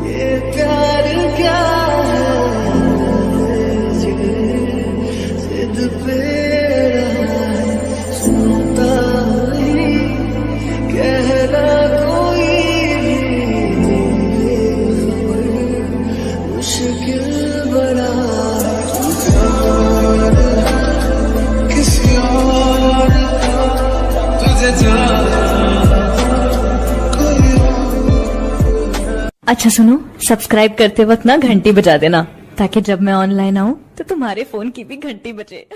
ये प्यार क्या है, जिद पे रहा है, सुनता नहीं कहना कोई भी, मुश्किल बड़ा किसी और तुझे अच्छा सुनो, सब्सक्राइब करते वक्त ना घंटी बजा देना, ताकि जब मैं ऑनलाइन आऊँ तो तुम्हारे फोन की भी घंटी बजे।